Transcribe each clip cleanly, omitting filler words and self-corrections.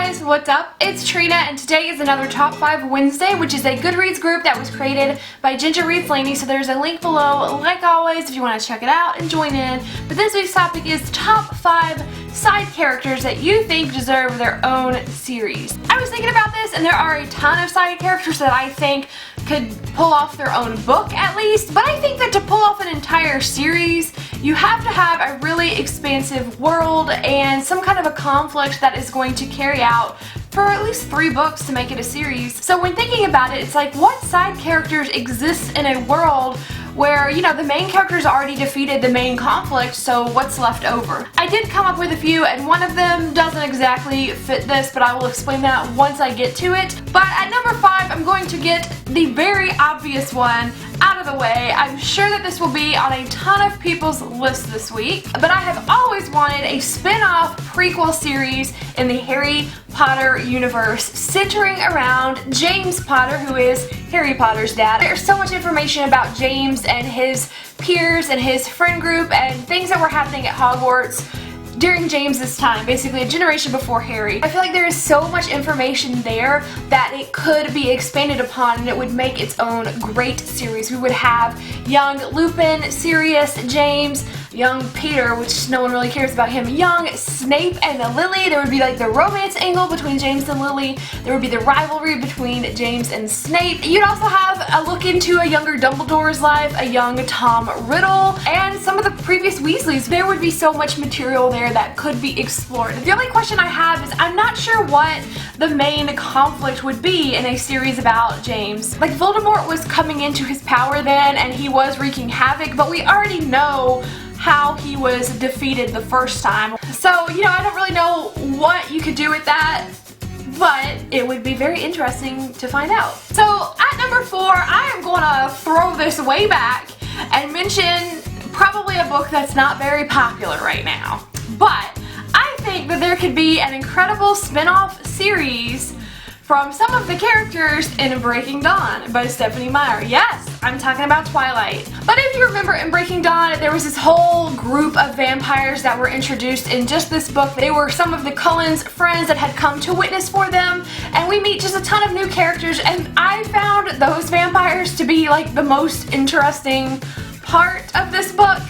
guys, what's up? It's Trina, and today is another Top 5 Wednesday, which is a Goodreads group that was created by Ginger Reads Laney, so there's a link below, like always, if you want to check it out and join in. But this week's topic is Top 5 Side Characters that you think deserve their own series. I was thinking about this, and there are a ton of side characters that I think could pull off their own book at least, but I think that to pull off an entire series, you have to have a really expansive world and some kind of a conflict that is going to carry out for at least 3 books to make it a series. So when thinking about it, it's like, what side characters exist in a world where, you know, the main character's already defeated the main conflict, so what's left over? I did come up with a few, and one of them doesn't exactly fit this, but I will explain that once I get to it. But at number 5, I'm going to get the very obvious one out of the way. I'm sure that this will be on a ton of people's lists this week, but I have always wanted a spin-off prequel series in the Harry Potter universe centering around James Potter, who is Harry Potter's dad. There's so much information about James and his peers and his friend group and things that were happening at Hogwarts during James's time, basically a generation before Harry. I feel like there is so much information there that it could be expanded upon and it would make its own great series. We would have young Lupin, Sirius, James, young Peter, which no one really cares about him, young Snape and Lily. There would be like the romance angle between James and Lily. There would be the rivalry between James and Snape. You'd also have a look into a younger Dumbledore's life, a young Tom Riddle, and some of the previous Weasleys. There would be so much material there that could be explored. The only question I have is I'm not sure what the main conflict would be in a series about James. Like, Voldemort was coming into his power then and he was wreaking havoc, but we already know how he was defeated the first time. So, you know, I don't really know what you could do with that, but it would be very interesting to find out. So at number 4, I am going to throw this way back and mention probably a book that's not very popular right now. But I think that there could be an incredible spin-off series from some of the characters in Breaking Dawn by Stephenie Meyer. Yes, I'm talking about Twilight. But if you remember in Breaking Dawn, there was this whole group of vampires that were introduced in just this book. They were some of the Cullens' friends that had come to witness for them, and we meet just a ton of new characters, and I found those vampires to be like the most interesting part of this book.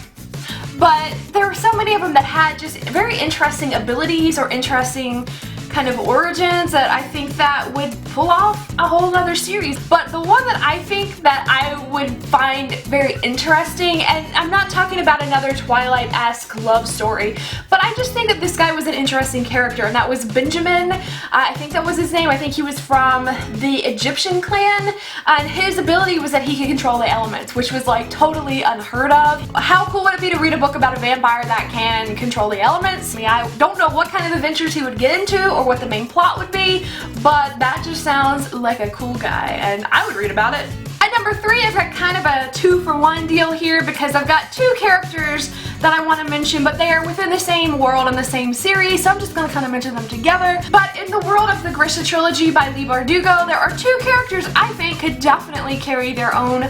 But there were so many of them that had just very interesting abilities or interesting kind of origins that I think that would pull off a whole other series. But the one that I think that I would find very interesting, and I'm not talking about another Twilight-esque love story, but I just think that this guy was an interesting character, and that was Benjamin. I think that was his name. I think he was from the Egyptian clan, and his ability was that he could control the elements, which was like totally unheard of. How cool would it be to read a book about a vampire that can control the elements? I mean, I don't know what kind of adventures he would get into or what the main plot would be, but that just sounds like a cool guy, and I would read about it. At number 3, I've got kind of a 2-for-1 deal here because I've got 2 characters that I want to mention, but they are within the same world and the same series, so I'm just going to kind of mention them together. But in the world of the Grisha trilogy by Leigh Bardugo, there are 2 characters I think could definitely carry their own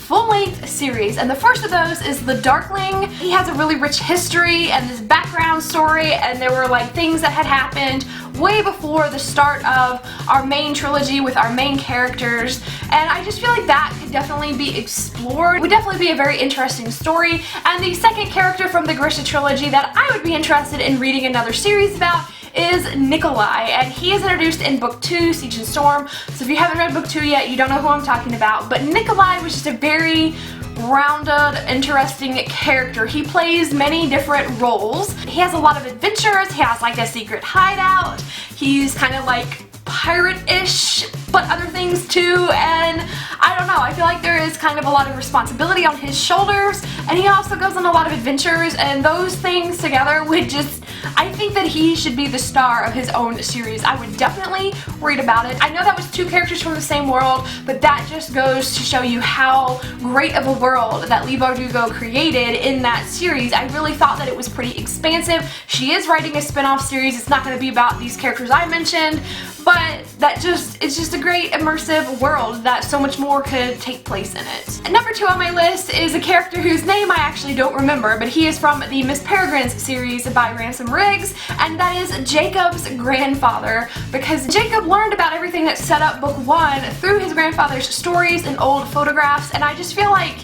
full-length series, and the first of those is the Darkling. He has a really rich history and this background story, and there were like things that had happened way before the start of our main trilogy with our main characters, and I just feel like that could definitely be explored. It would definitely be a very interesting story. And the second character from the Grisha trilogy that I would be interested in reading another series about is Nikolai, and he is introduced in book 2, Siege and Storm. So if you haven't read book 2 yet, you don't know who I'm talking about, but Nikolai was just a very rounded, interesting character. He plays many different roles. He has a lot of adventures. He has like a secret hideout. He's kind of like pirate-ish, but other things too, and I don't know, I feel like there is kind of a lot of responsibility on his shoulders, and he also goes on a lot of adventures, and those things together would just, I think that he should be the star of his own series. I would definitely read about it. I know that was 2 characters from the same world, but that just goes to show you how great of a world that Leigh Bardugo created in that series. I really thought that it was pretty expansive. She is writing a spin-off series. It's not going to be about these characters I mentioned, but it's just a great immersive world that so much more could take place in it. And number 2 on my list is a character whose name I actually don't remember, but he is from the Miss Peregrine's series by Ransom Briggs, and that is Jacob's grandfather, because Jacob learned about everything that set up book 1 through his grandfather's stories and old photographs, and I just feel like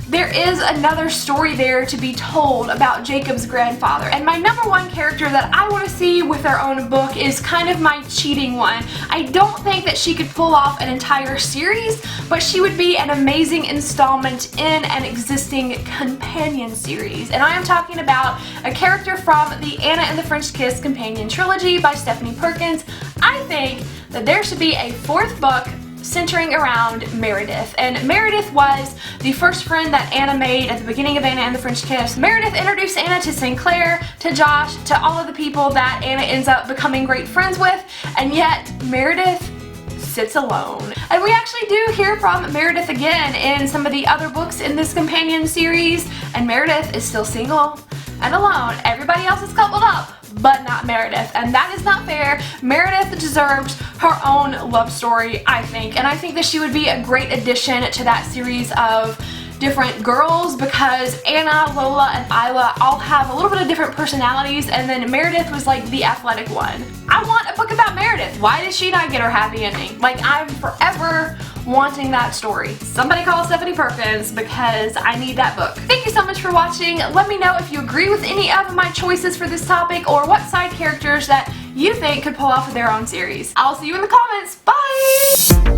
there is another story there to be told about Jacob's grandfather. And my number one character that I want to see with their own book is kind of my cheating one. I don't think that she could pull off an entire series, but she would be an amazing installment in an existing companion series. And I am talking about a character from the Anna and the French Kiss companion trilogy by Stephanie Perkins. I think that there should be a 4th book centering around Meredith. And Meredith was the first friend that Anna made at the beginning of Anna and the French Kiss. Meredith introduced Anna to Sinclair, to Josh, to all of the people that Anna ends up becoming great friends with, and yet Meredith sits alone. And we actually do hear from Meredith again in some of the other books in this companion series, and Meredith is still single and alone. Everybody else is coupled up, but not Meredith, and that is not fair. Meredith deserves her own love story, I think, and I think that she would be a great addition to that series of different girls, because Anna, Lola, and Isla all have a little bit of different personalities, and then Meredith was like the athletic one. I want a book about Meredith. Why did she not get her happy ending? Like, I'm forever wanting that story. Somebody call Stephanie Perkins, because I need that book. Thank you so much for watching. Let me know if you agree with any of my choices for this topic, or what side characters that you think could pull off their own series. I'll see you in the comments. Bye!